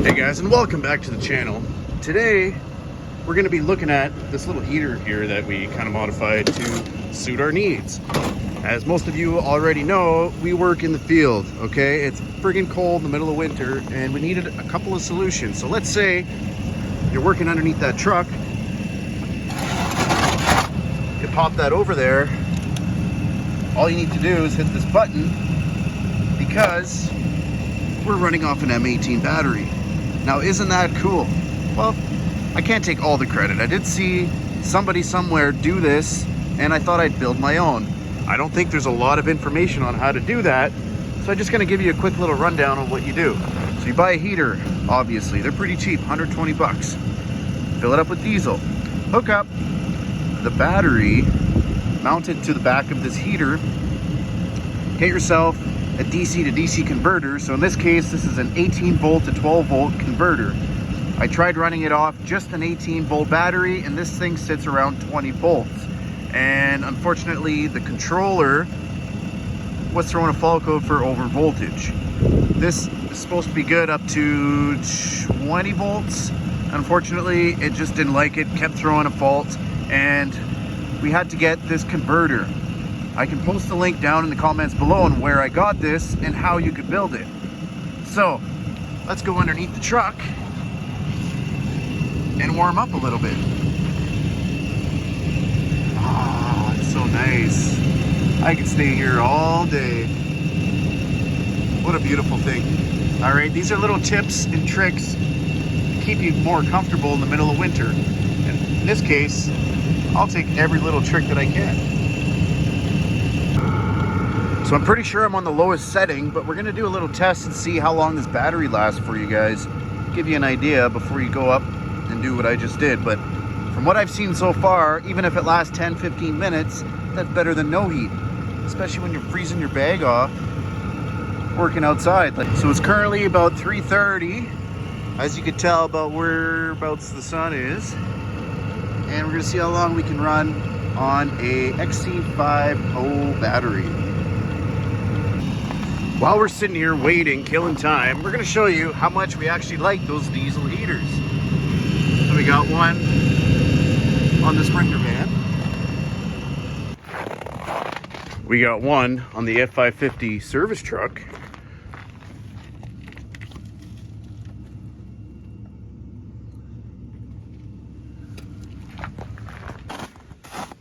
Hey guys, and welcome back to the channel. Today we're going to be looking at this little heater here that we kind of modified to suit our needs. As most of you already know, we work in the field, okay? It's friggin' cold in the middle of winter and we needed a couple of solutions. So let's say you're working underneath that truck, you pop that over there. All you need to do is hit this button because we're running off an M18 battery. Now, isn't that cool? Well, I can't take all the credit. I did see somebody somewhere do this, and I thought I'd build my own. I don't think there's a lot of information on how to do that, so I'm just gonna give you a quick little rundown of what you do. So you buy a heater, obviously. They're pretty cheap, 120 bucks. Fill it up with diesel. Hook up the battery mounted to the back of this heater. Get yourself a DC to DC converter. So in this case, this is an 18 volt to 12 volt converter. I tried running it off just an 18 volt battery and this thing sits around 20 volts. And unfortunately, the controller was throwing a fault code for over voltage. This is supposed to be good up to 20 volts. Unfortunately, it just didn't like it, kept throwing a fault, and we had to get this converter. I can post a link down in the comments below on where I got this and how you could build it. So let's go underneath the truck and warm up a little bit. Oh, it's so nice. I could stay here all day. What a beautiful thing. All right, these are little tips and tricks to keep you more comfortable in the middle of winter. And in this case, I'll take every little trick that I can. So I'm pretty sure I'm on the lowest setting, but we're gonna do a little test and see how long this battery lasts for you guys. Give you an idea before you go up and do what I just did. But from what I've seen so far, even if it lasts 10-15 minutes, that's better than no heat, especially when you're freezing your bag off working outside. So it's currently about 3:30, as you can tell about whereabouts the sun is. And we're gonna see how long we can run on a XC50 battery. While we're sitting here waiting, killing time, we're gonna show you how much we actually like those diesel heaters. So we got one on the Sprinter van. We got one on the f250 service truck.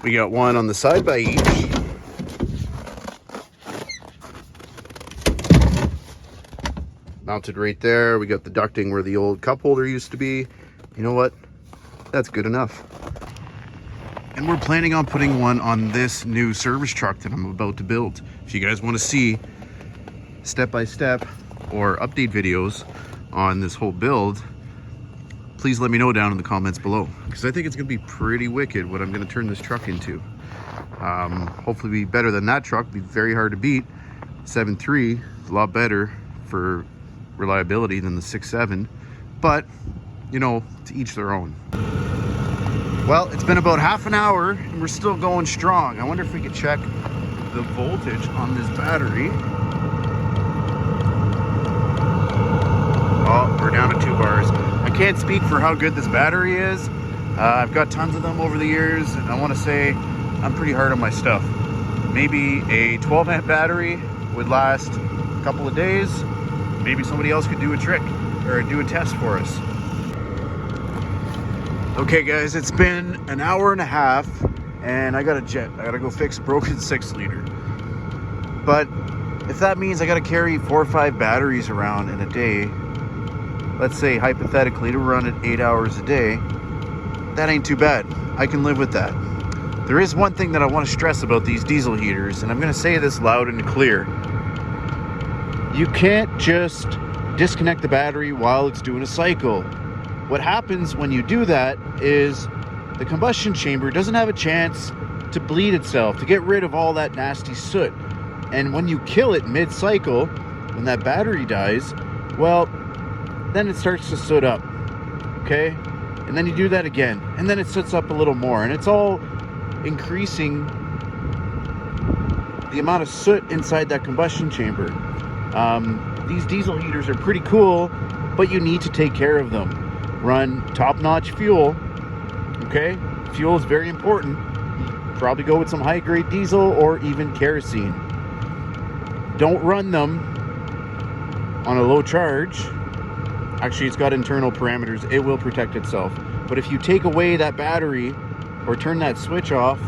We got one on the side by each. Mounted right there. We got the ducting where the old cup holder used to be. You know what? That's good enough. And we're planning on putting one on this new service truck that I'm about to build. If you guys want to see step-by-step or update videos on this whole build, please let me know down in the comments below, because I think it's gonna be pretty wicked what I'm gonna turn this truck into. Hopefully be better than that truck. Be very hard to beat. 7.3 is a lot better for reliability than the 6.7, but you know, to each their own. Well, it's been about half an hour and we're still going strong. I wonder if we could check the voltage on this battery. Oh, we're down to 2 bars. I can't speak for how good this battery is. I've got tons of them over the years, and I want to say I'm pretty hard on my stuff. Maybe a 12 amp battery would last a couple of days. Maybe somebody else could do a trick or do a test for us. Okay guys, it's been an hour and a half and I got a jet. I gotta go fix a broken 6-liter. But if that means I gotta carry 4 or 5 batteries around in a day, let's say hypothetically to run it 8 hours a day, that ain't too bad. I can live with that. There is one thing that I want to stress about these diesel heaters, and I'm going to say this loud and clear. You can't just disconnect the battery while it's doing a cycle. What happens when you do that is the combustion chamber doesn't have a chance to bleed itself, to get rid of all that nasty soot. And when you kill it mid-cycle, when that battery dies, well, then it starts to soot up, okay? And then you do that again, and then it soots up a little more, and it's all increasing the amount of soot inside that combustion chamber. These diesel heaters are pretty cool but you need to take care of them. Run top-notch fuel, okay? Fuel is very important. Probably go with some high-grade diesel or even kerosene. Don't run them on a low charge. Actually, it's got internal parameters. It will protect itself. But if you take away that battery or turn that switch off,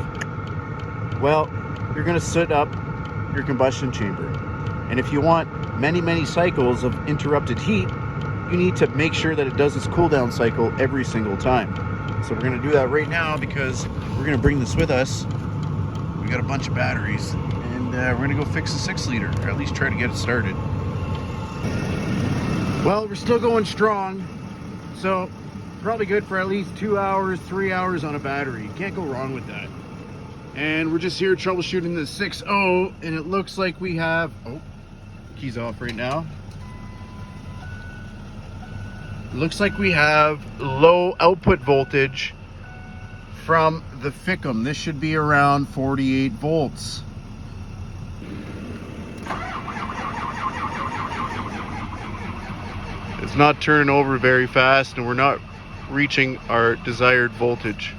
well, you're going to soot up your combustion chamber. And if you want many, many cycles of interrupted heat, you need to make sure that it does its cool down cycle every single time. So we're going to do that right now because we're going to bring this with us. We got a bunch of batteries, and we're going to go fix the 6-liter, or at least try to get it started. Well, we're still going strong, so probably good for at least 2 hours, 3 hours on a battery. You can't go wrong with that. And we're just here troubleshooting the 6.0, and it looks like we have, oh, key's off right now. Looks like we have low output voltage from the FICM. This should be around 48 volts. It's not turning over very fast, and we're not reaching our desired voltage.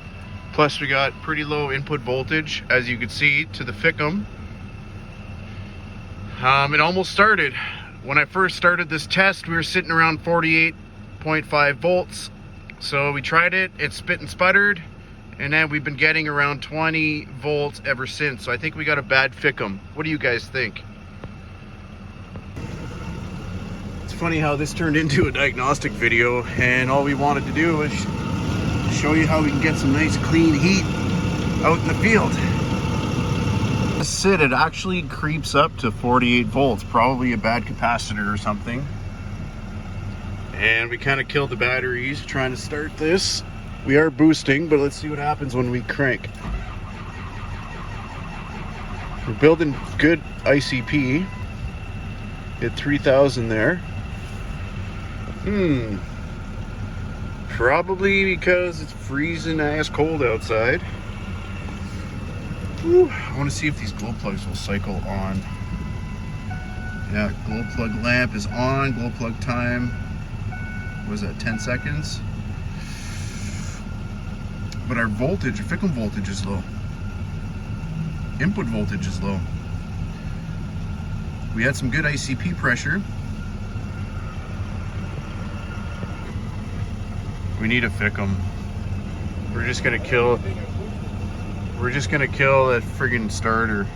Plus we got pretty low input voltage, as you can see, to the FICM. It almost started. When I first started this test, we were sitting around 48.5 volts. So we tried it, it spit and sputtered, and then we've been getting around 20 volts ever since. So I think we got a bad FICM. What do you guys think? It's funny how this turned into a diagnostic video, and all we wanted to do was show you how we can get some nice clean heat out in the field. It actually creeps up to 48 volts, probably a bad capacitor or something. And we kind of killed the batteries trying to start this. We are boosting, but let's see what happens when we crank. We're building good ICP. Hit 3,000 there. Probably because it's freezing ass cold outside. Whew. I want to see if these glow plugs will cycle on. Yeah, glow plug lamp is on. Glow plug time, what was that, 10 seconds? But our voltage, our FICM voltage is low. Input voltage is low. We had some good ICP pressure. We need a FICM. We're just gonna kill that friggin' starter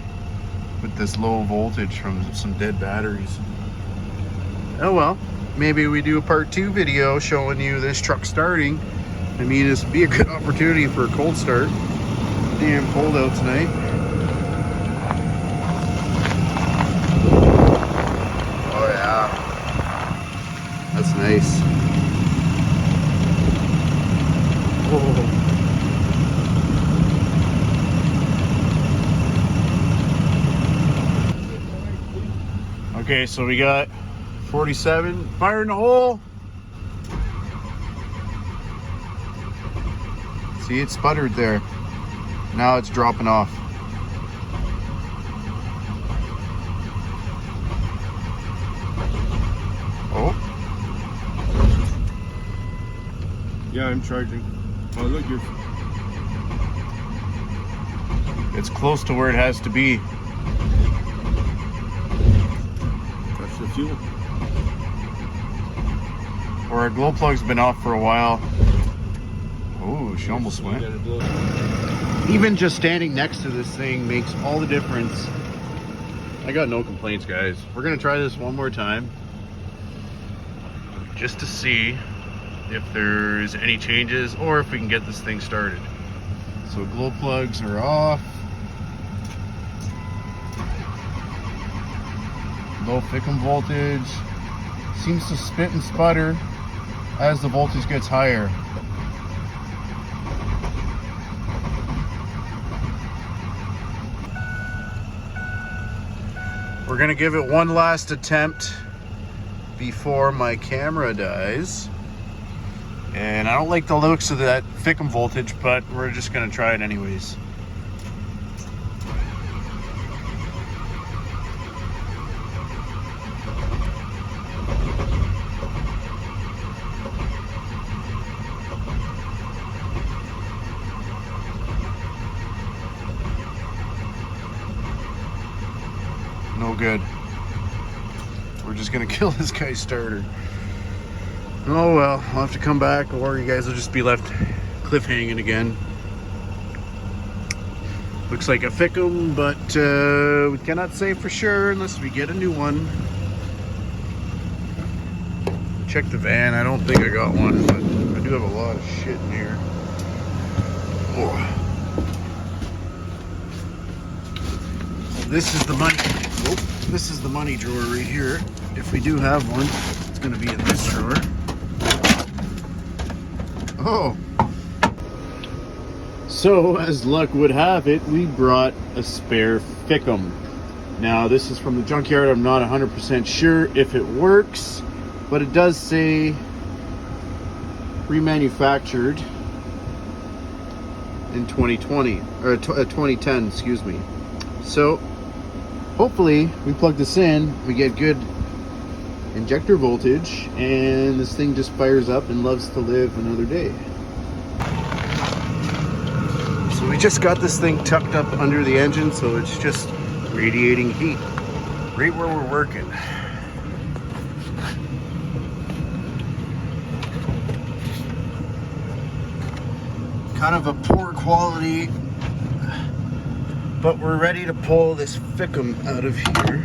with this low voltage from some dead batteries. Oh well, maybe we do a part 2 video showing you this truck starting. I mean, this would be a good opportunity for a cold start. Damn cold out tonight. Oh yeah, that's nice. Whoa. Okay, so we got 47, fire in the hole. See, it sputtered there. Now it's dropping off. Oh. Yeah, I'm charging. Oh, look, you're... It's close to where it has to be. That's the fuel. Or our glow plug's been off for a while. Oh, she almost went. Even just standing next to this thing makes all the difference. I got no complaints, guys. We're gonna try this one more time just to see if there's any changes or if we can get this thing started. So glow plugs are off. Low FICM voltage. Seems to spit and sputter as the voltage gets higher. We're gonna give it one last attempt before my camera dies. And I don't like the looks of that FICM voltage, but we're just gonna try it anyways. good. We're just gonna kill this guy's starter. Oh well, I'll have to come back, or you guys will just be left cliffhanging again. Looks like a Fickum, but we cannot say for sure unless we get a new one. Check the van. I don't think I got one, but I do have a lot of shit in here. Oh. This is the money. Oh, this is the money drawer right here. If we do have one, it's going to be in this drawer. Oh. So, as luck would have it, we brought a spare Fickum. Now, this is from the junkyard. I'm not 100% sure if it works, but it does say remanufactured in 2020, or 2010, excuse me. So, hopefully, we plug this in, we get good injector voltage, and this thing just fires up and loves to live another day. So we just got this thing tucked up under the engine, so it's just radiating heat right where we're working. Kind of a poor quality, but we're ready to pull this Fickum out of here.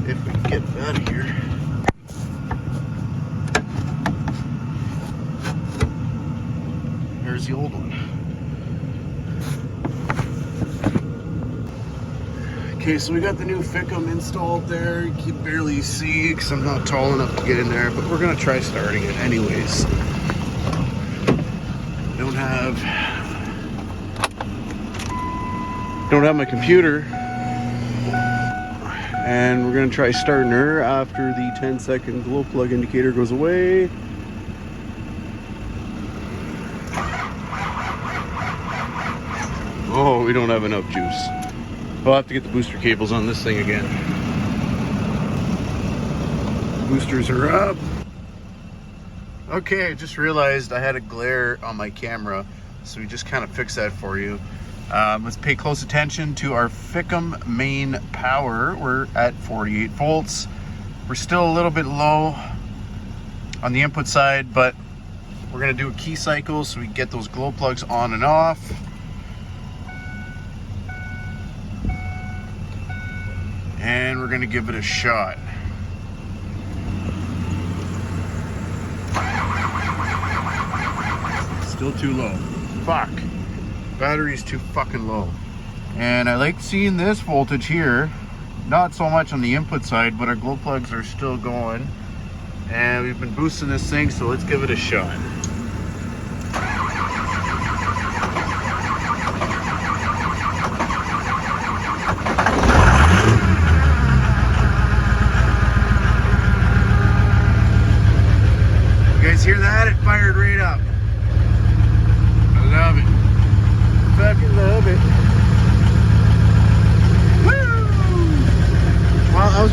If we can get it out of here. There's the old one. Okay, so we got the new Fickum installed there. You can barely see because I'm not tall enough to get in there, but we're gonna try starting it anyways. Don't have my computer, and we're gonna try starting her after the 10-second glow plug indicator goes away. Oh, we don't have enough juice. I'll have to get the booster cables on this thing again. Boosters are up. Okay, I just realized I had a glare on my camera, so we just kind of fixed that for you. Let's pay close attention to our Fickum main power. We're at 48 volts. We're still a little bit low on the input side, but we're gonna do a key cycle so we get those glow plugs on and off. And we're gonna give it a shot. Still too low. Fuck. Battery's too fucking low. And I like seeing this voltage here. Not so much on the input side, but our glow plugs are still going. And we've been boosting this thing, so let's give it a shot. Hear that? It fired right up. I love it. Fucking love it. Woo! Well, I was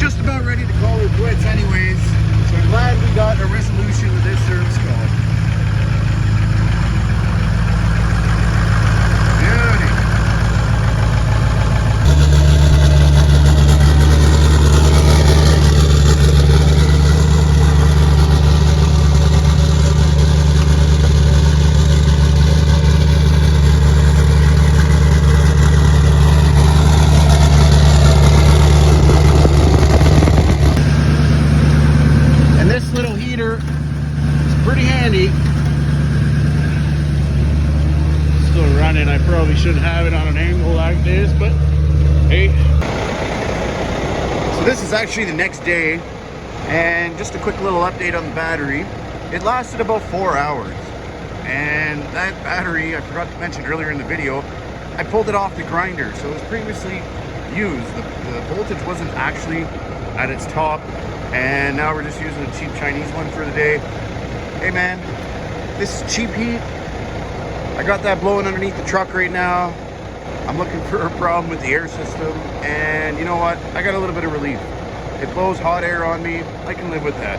just about ready to call it quits anyways. So I'm glad we got a resolution with this service call. Beauty. Still running. I probably shouldn't have it on an angle like this, but hey. So this is actually the next day, and just a quick little update on the battery. It lasted about 4 hours, and that battery, I forgot to mention earlier in the video, I pulled it off the grinder, so it was previously used. The voltage wasn't actually at its top, and now we're just using a cheap Chinese one for the day. Hey man, this is cheap heat. I got that blowing underneath the truck right now. I'm looking for a problem with the air system, and you know what? I got a little bit of relief. It blows hot air on me. I can live with that.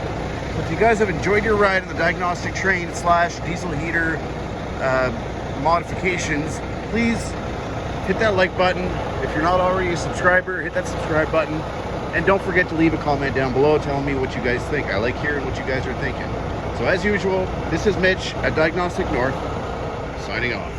So if you guys have enjoyed your ride on the diagnostic train / diesel heater modifications, please hit that like button. If you're not already a subscriber, hit that subscribe button. And don't forget to leave a comment down below telling me what you guys think. I like hearing what you guys are thinking. So as usual, this is Mitch at Diagnostic North, signing off.